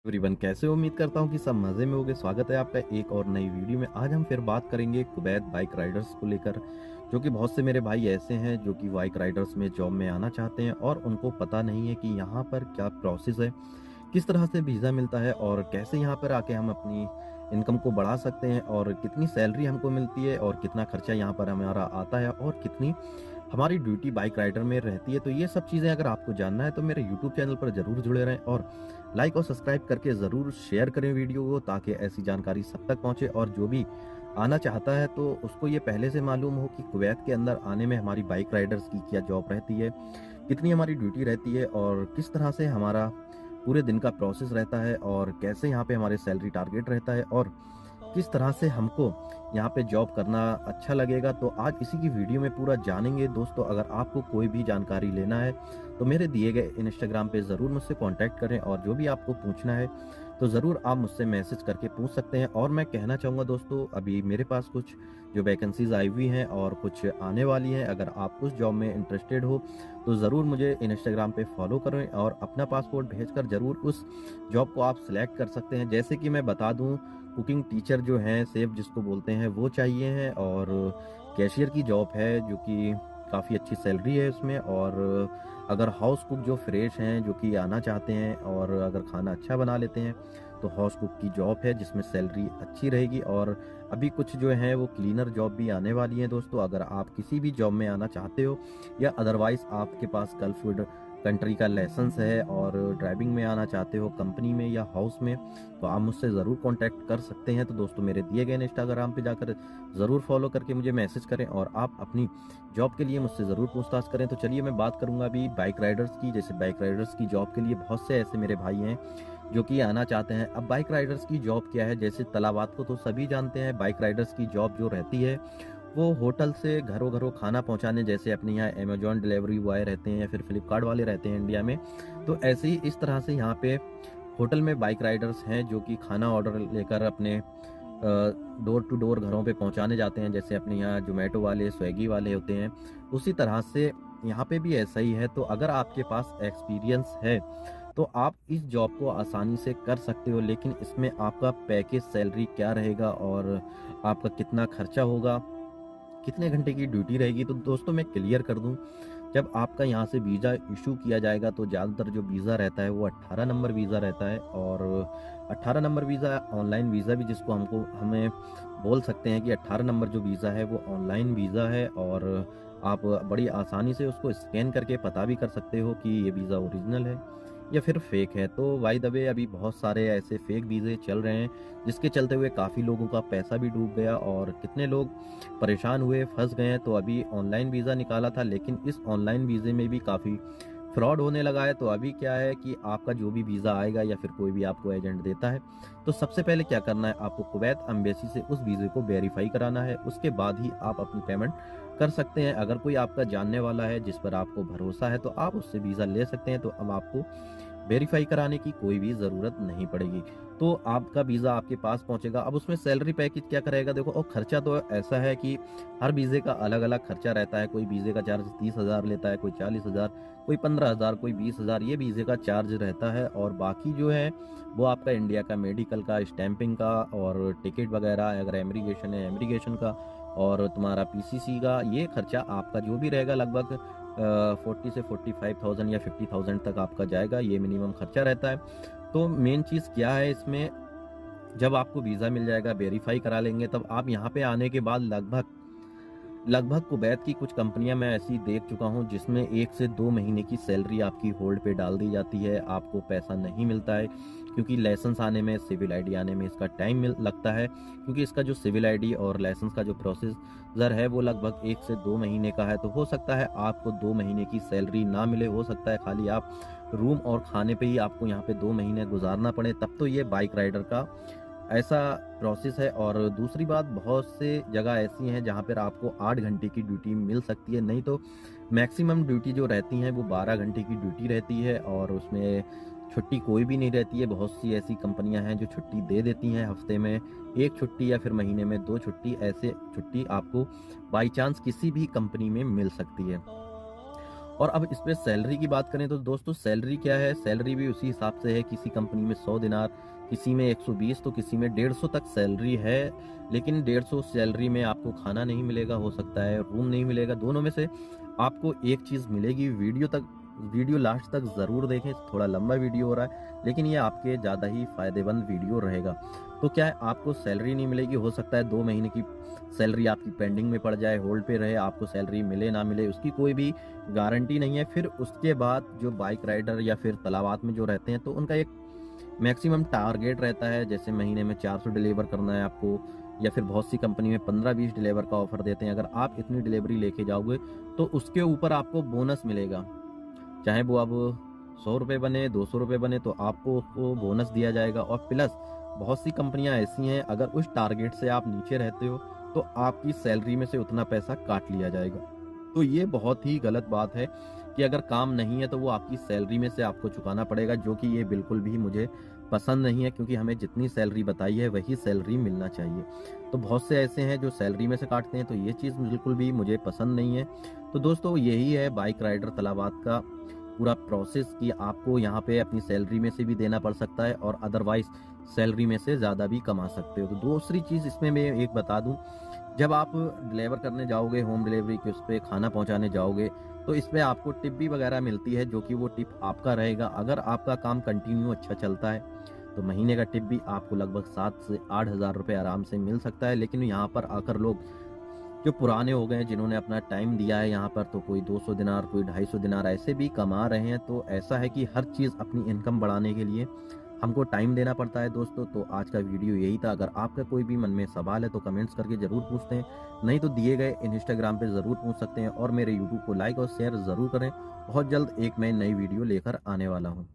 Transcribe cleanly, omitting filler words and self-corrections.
Everyone, कैसे हो? उम्मीद करता हूँ कि सब मज़े में होगे। स्वागत है आपका एक और नई वीडियो में। आज हम फिर बात करेंगे कुवैत बाइक राइडर्स को लेकर, जो कि बहुत से मेरे भाई ऐसे हैं जो कि बाइक राइडर्स में जॉब में आना चाहते हैं और उनको पता नहीं है कि यहाँ पर क्या प्रोसेस है, किस तरह से वीज़ा मिलता है और कैसे यहाँ पर आके हम अपनी इनकम को बढ़ा सकते हैं और कितनी सैलरी हमको मिलती है और कितना खर्चा यहाँ पर हमारा आता है और कितनी हमारी ड्यूटी बाइक राइडर में रहती है। तो ये सब चीज़ें अगर आपको जानना है तो मेरे यूट्यूब चैनल पर ज़रूर जुड़े रहें और लाइक और सब्सक्राइब करके ज़रूर शेयर करें वीडियो को, ताकि ऐसी जानकारी सब तक पहुँचे और जो भी आना चाहता है तो उसको ये पहले से मालूम हो कि कुवैत के अंदर आने में हमारी बाइक राइडर्स की क्या जॉब रहती है, कितनी हमारी ड्यूटी रहती है और किस तरह से हमारा पूरे दिन का प्रोसेस रहता है और कैसे यहाँ पे हमारे सैलरी टारगेट रहता है और किस तरह से हमको यहाँ पे जॉब करना अच्छा लगेगा। तो आज इसी की वीडियो में पूरा जानेंगे दोस्तों। अगर आपको कोई भी जानकारी लेना है तो मेरे दिए गए इंस्टाग्राम पे ज़रूर मुझसे कांटेक्ट करें और जो भी आपको पूछना है तो ज़रूर आप मुझसे मैसेज करके पूछ सकते हैं। और मैं कहना चाहूँगा दोस्तों, अभी मेरे पास कुछ जो वैकेंसीज आई हुई हैं और कुछ आने वाली हैं। अगर आप उस जॉब में इंटरेस्टेड हो तो ज़रूर मुझे इंस्टाग्राम पे फॉलो करें और अपना पासपोर्ट भेजकर ज़रूर उस जॉब को आप सिलेक्ट कर सकते हैं। जैसे कि मैं बता दूं, कुकिंग टीचर जो हैं, सेफ जिसको बोलते हैं, वो चाहिए हैं और कैशियर की जॉब है जो कि काफ़ी अच्छी सैलरी है उसमें। और अगर हाउस कुक जो फ्रेश हैं जो कि आना चाहते हैं और अगर खाना अच्छा बना लेते हैं तो हाउस कुक की जॉब है जिसमें सैलरी अच्छी रहेगी। और अभी कुछ जो है वो क्लीनर जॉब भी आने वाली है दोस्तों। अगर आप किसी भी जॉब में आना चाहते हो या अदरवाइज आपके पास गल्फ कंट्री का लाइसेंस है और ड्राइविंग में आना चाहते हो कंपनी में या हाउस में, तो आप मुझसे ज़रूर कांटेक्ट कर सकते हैं। तो दोस्तों, मेरे दिए गए इंस्टाग्राम पे जाकर ज़रूर फॉलो करके मुझे मैसेज करें और आप अपनी जॉब के लिए मुझसे ज़रूर पूछताछ करें। तो चलिए मैं बात करूंगा अभी बाइक राइडर्स की। जैसे बाइक राइडर्स की जॉब के लिए बहुत से ऐसे मेरे भाई हैं जो कि आना चाहते हैं। अब बाइक राइडर्स की जॉब क्या है, जैसे तलाबात को तो सभी जानते हैं। बाइक राइडर्स की जॉब जो रहती है वो होटल से घरों घरों खाना पहुंचाने, जैसे अपने यहाँ अमेजॉन डिलीवरी बॉय रहते हैं या फिर फ्लिपकार्ट वाले रहते हैं इंडिया में, तो ऐसे ही इस तरह से यहाँ पे होटल में बाइक राइडर्स हैं जो कि खाना ऑर्डर लेकर अपने डोर टू डोर घरों पे पहुंचाने जाते हैं। जैसे अपने यहाँ जोमेटो वाले, स्विगी वाले होते हैं, उसी तरह से यहाँ पे भी ऐसा ही है। तो अगर आपके पास एक्सपीरियंस है तो आप इस जॉब को आसानी से कर सकते हो, लेकिन इसमें आपका पैकेज सैलरी क्या रहेगा और आपका कितना खर्चा होगा, कितने घंटे की ड्यूटी रहेगी, तो दोस्तों मैं क्लियर कर दूं। जब आपका यहाँ से वीज़ा इशू किया जाएगा तो ज़्यादातर जो वीज़ा रहता है वो 18 नंबर वीज़ा रहता है। और 18 नंबर वीज़ा, ऑनलाइन वीज़ा भी जिसको हमें बोल सकते हैं कि 18 नंबर जो वीज़ा है वो ऑनलाइन वीज़ा है और आप बड़ी आसानी से उसको स्कैन करके पता भी कर सकते हो कि ये वीज़ा ओरिजिनल है या फिर फेक है। तो बाय द वे, अभी बहुत सारे ऐसे फेक वीज़े चल रहे हैं जिसके चलते हुए काफ़ी लोगों का पैसा भी डूब गया और कितने लोग परेशान हुए, फंस गए हैं। तो अभी ऑनलाइन वीज़ा निकाला था, लेकिन इस ऑनलाइन वीज़े में भी काफ़ी फ्रॉड होने लगा है। तो अभी क्या है कि आपका जो भी वीज़ा आएगा या फिर कोई भी आपको एजेंट देता है, तो सबसे पहले क्या करना है, आपको कुवैत एम्बेसी से उस वीज़े को वेरीफाई कराना है। उसके बाद ही आप अपनी पेमेंट कर सकते हैं। अगर कोई आपका जानने वाला है जिस पर आपको भरोसा है तो आप उससे वीज़ा ले सकते हैं। तो अब आपको वेरीफाई कराने की कोई भी ज़रूरत नहीं पड़ेगी। तो आपका वीज़ा आपके पास पहुँचेगा। अब उसमें सैलरी पैकेज क्या करेगा, देखो, और खर्चा तो ऐसा है कि हर वीज़े का अलग-अलग खर्चा रहता है। कोई वीज़े का चार्ज 30,000 लेता है, कोई 40,000, कोई 15,000, कोई 20,000, ये वीज़े का चार्ज रहता है। और बाकी जो है वो आपका इंडिया का मेडिकल का, स्टैंपिंग का और टिकट वगैरह, अगर इमिग्रेशन है इमिग्रेशन का और तुम्हारा पीसीसी का, ये खर्चा आपका जो भी रहेगा लगभग 40 से 45,000 या 50,000 तक आपका जाएगा। ये मिनिमम खर्चा रहता है। तो मेन चीज़ क्या है इसमें, जब आपको वीज़ा मिल जाएगा, वेरीफाई करा लेंगे, तब आप यहाँ पे आने के बाद लगभग लगभग कुवैत की कुछ कंपनियां मैं ऐसी देख चुका हूं जिसमें 1 से 2 महीने की सैलरी आपकी होल्ड पे डाल दी जाती है। आपको पैसा नहीं मिलता है क्योंकि लाइसेंस आने में, सिविल आईडी आने में इसका टाइम लगता है। क्योंकि इसका जो सिविल आईडी और लाइसेंस का जो प्रोसीजर है वो लगभग 1 से 2 महीने का है। तो हो सकता है आपको 2 महीने की सैलरी ना मिले, हो सकता है खाली आप रूम और खाने पे ही आपको यहाँ पे 2 महीने गुजारना पड़े। तब तो ये बाइक राइडर का ऐसा प्रोसेस है। और दूसरी बात, बहुत से जगह ऐसी हैं जहाँ पर आपको 8 घंटे की ड्यूटी मिल सकती है, नहीं तो मैक्सिमम ड्यूटी जो रहती हैं वो 12 घंटे की ड्यूटी रहती है और उसमें छुट्टी कोई भी नहीं रहती है। बहुत सी ऐसी कंपनियां हैं जो छुट्टी दे देती हैं, हफ्ते में 1 छुट्टी या फिर महीने में 2 छुट्टी, ऐसे छुट्टी आपको बाई चांस किसी भी कंपनी में मिल सकती है। और अब इस पे सैलरी की बात करें तो दोस्तों सैलरी क्या है, सैलरी भी उसी हिसाब से है। किसी कंपनी में 100 दिनार, किसी में 120, तो किसी में 150 तक सैलरी है। लेकिन 150 सैलरी में आपको खाना नहीं मिलेगा, हो सकता है रूम नहीं मिलेगा। दोनों में से आपको एक चीज़ मिलेगी। वीडियो लास्ट तक ज़रूर देखें। थोड़ा लंबा वीडियो हो रहा है लेकिन ये आपके ज़्यादा ही फ़ायदेमंद वीडियो रहेगा। तो क्या है, आपको सैलरी नहीं मिलेगी, हो सकता है 2 महीने की सैलरी आपकी पेंडिंग में पड़ जाए, होल्ड पे रहे, आपको सैलरी मिले ना मिले उसकी कोई भी गारंटी नहीं है। फिर उसके बाद जो बाइक राइडर या फिर तलावात में जो रहते हैं तो उनका एक मैक्सिमम टारगेट रहता है, जैसे महीने में 400 डिलीवर करना है आपको, या फिर बहुत सी कंपनी में 15-20 डिलीवर का ऑफर देते हैं। अगर आप इतनी डिलीवरी लेके जाओगे तो उसके ऊपर आपको बोनस मिलेगा, चाहे वो अब 100 रुपये बने, 200 रुपये बने, तो आपको वो बोनस दिया जाएगा। और प्लस बहुत सी कंपनियां ऐसी हैं, अगर उस टारगेट से आप नीचे रहते हो तो आपकी सैलरी में से उतना पैसा काट लिया जाएगा। तो ये बहुत ही गलत बात है कि अगर काम नहीं है तो वो आपकी सैलरी में से आपको चुकाना पड़ेगा, जो कि ये बिल्कुल भी मुझे पसंद नहीं है, क्योंकि हमें जितनी सैलरी बताई है वही सैलरी मिलना चाहिए। तो बहुत से ऐसे हैं जो सैलरी में से काटते हैं, तो ये चीज़ बिल्कुल भी मुझे पसंद नहीं है। तो दोस्तों यही है बाइक राइडर तलावात का पूरा प्रोसेस, कि आपको यहाँ पे अपनी सैलरी में से भी देना पड़ सकता है और अदरवाइज सैलरी में से ज़्यादा भी कमा सकते हो। तो दूसरी चीज़ इसमें मैं एक बता दूं, जब आप डिलीवर करने जाओगे, होम डिलीवरी के उस पे खाना पहुंचाने जाओगे, तो इसमें आपको टिप भी वगैरह मिलती है, जो कि वो टिप आपका रहेगा। अगर आपका काम कंटिन्यू अच्छा चलता है तो महीने का टिप भी आपको लगभग 7 से 8 हज़ार रुपये आराम से मिल सकता है। लेकिन यहाँ पर आकर लोग जो पुराने हो गए हैं, जिन्होंने अपना टाइम दिया है यहाँ पर, तो कोई 200 दिनार, कोई 250 दिनार ऐसे भी कमा रहे हैं। तो ऐसा है कि हर चीज़ अपनी इनकम बढ़ाने के लिए हमको टाइम देना पड़ता है दोस्तों। तो आज का वीडियो यही था। अगर आपका कोई भी मन में सवाल है तो कमेंट्स करके ज़रूर पूछते हैं, नहीं तो दिए गए इंस्टाग्राम पे ज़रूर पूछ सकते हैं। और मेरे यूट्यूब को लाइक और शेयर ज़रूर करें। बहुत जल्द एक मैं नई वीडियो लेकर आने वाला हूँ।